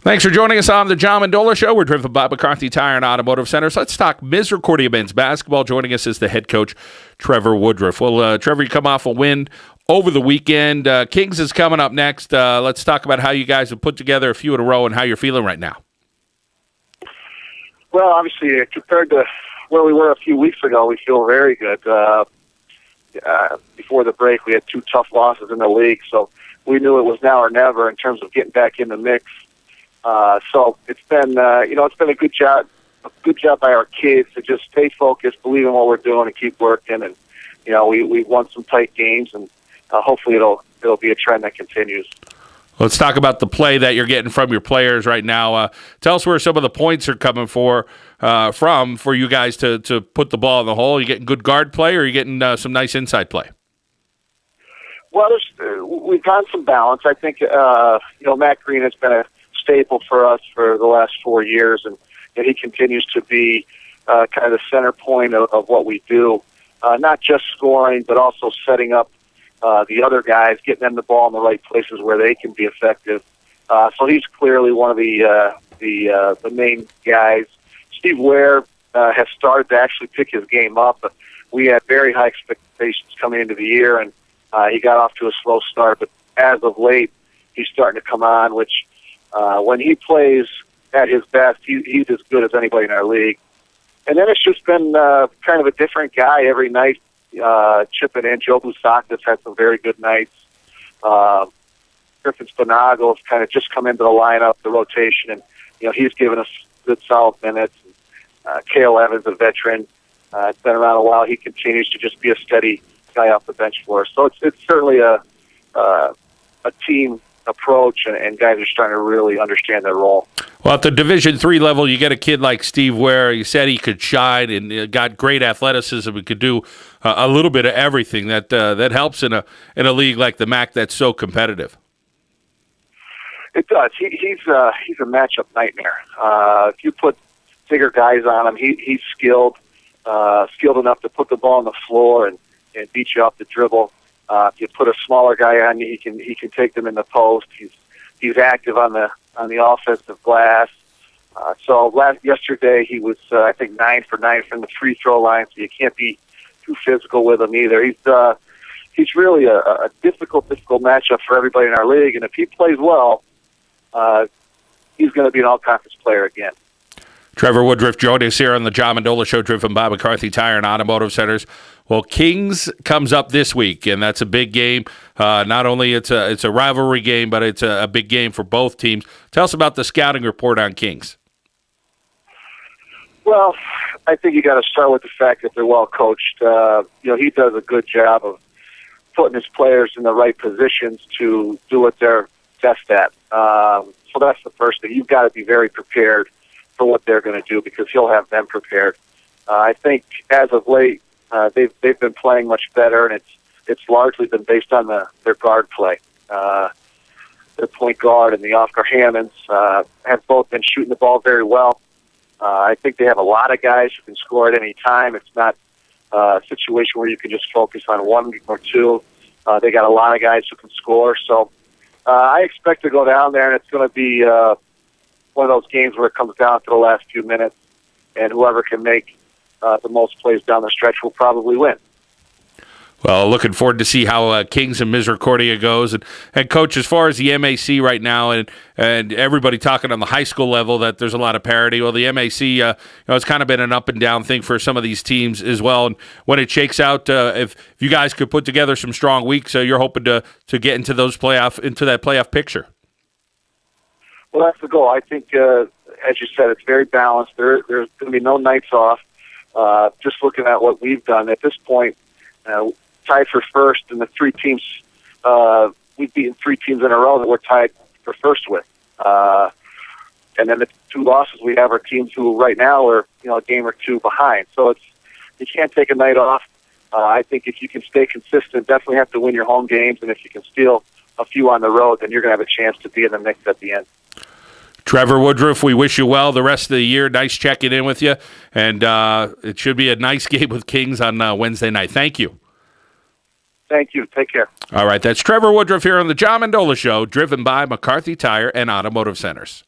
Thanks for joining us on the John Mendola Show. We're driven by McCarthy Tire and Automotive Centers. Let's talk Misericordia men's basketball. Joining us is the head coach, Trevor Woodruff. Well, Trevor, you come off a win over the weekend. Kings is coming up next. Let's talk about how you guys have put together a few in a row and how you're feeling right now. Well, obviously, compared to where we were a few weeks ago, we feel very good. Before the break, we had 2 tough losses in the league, so we knew it was now or never in terms of getting back in the mix. So it's been, it's been a good job by our kids to just stay focused, believe in what we're doing, and keep working. And we've won some tight games, and hopefully it'll be a trend that continues. Let's talk about the play that you're getting from your players right now. Tell us where some of the points are coming for you guys to put the ball in the hole. Are you getting good guard play, or are you getting some nice inside play? Well, we've gotten some balance. I think Matt Green has been a staple for us for the last 4 years, and he continues to be kind of the center point of what we do, not just scoring, but also setting up the other guys, getting them the ball in the right places where they can be effective. So he's clearly one of the main guys. Steve Ware has started to actually pick his game up. We had very high expectations coming into the year, and he got off to a slow start, but as of late, he's starting to come on, which when he plays at his best, he's as good as anybody in our league. And then it's just been kind of a different guy every night, chipping in. Joe Busakis had some very good nights. Griffin Spinago's kind of just come into the lineup, the rotation, and he's given us good solid minutes. Cale Evans, a veteran, has been around a while. He continues to just be a steady guy off the bench for us. So it's certainly a team approach, and guys are starting to really understand their role. Well, at the Division III level, you get a kid like Steve Ware. You said he could shine and got great athleticism. He could do a little bit of everything. That helps in a league like the MAC that's so competitive. It does. He's a matchup nightmare. If you put bigger guys on him, he's skilled enough to put the ball on the floor and beat you off the dribble. If you put a smaller guy on you, he can take them in the post. He's active on the offensive glass. Yesterday he was I think 9 for 9 from the free throw line, so you can't be too physical with him either. He's really a difficult matchup for everybody in our league, and if he plays well, he's going to be an all-conference player again. Trevor Woodruff joining us here on the John Mendola Show, driven by McCarthy Tire and Automotive Centers. Well, Kings comes up this week, and that's a big game. Not only it's a rivalry game, but it's a big game for both teams. Tell us about the scouting report on Kings. Well, I think you got to start with the fact that they're well coached. He does a good job of putting his players in the right positions to do what they're best at. So that's the first thing. You've got to be very prepared for what they're going to do, because he'll have them prepared. I think as of late, they've been playing much better, and it's largely been based on their guard play. Their point guard and the Oscar Hammonds have both been shooting the ball very well. I think they have a lot of guys who can score at any time. It's not a situation where you can just focus on one or two. They got a lot of guys who can score. So I expect to go down there, and it's going to be one of those games where it comes down to the last few minutes, and whoever can make the most plays down the stretch will probably win. Well, looking forward to see how Kings and Misericordia goes. And Coach, as far as the MAC right now, and everybody talking on the high school level that there's a lot of parity. Well, the MAC, it's kind of been an up and down thing for some of these teams as well. And when it shakes out, if you guys could put together some strong weeks, you're hoping to get into that playoff picture. Well, that's the goal. I think, as you said, it's very balanced. There's going to be no nights off. Just looking at what we've done at this point, tied for first, and the 3 teams, we've beaten 3 teams in a row that we're tied for first with. And then the 2 losses we have are teams who right now are a game or 2 behind. So you can't take a night off. I think if you can stay consistent, definitely have to win your home games, and if you can steal a few on the road, then you're going to have a chance to be in the mix at the end. Trevor Woodruff, we wish you well the rest of the year. Nice checking in with you. And it should be a nice game with Kings on Wednesday night. Thank you. Thank you. Take care. All right, that's Trevor Woodruff here on the John Mendola Show, driven by McCarthy Tire and Automotive Centers.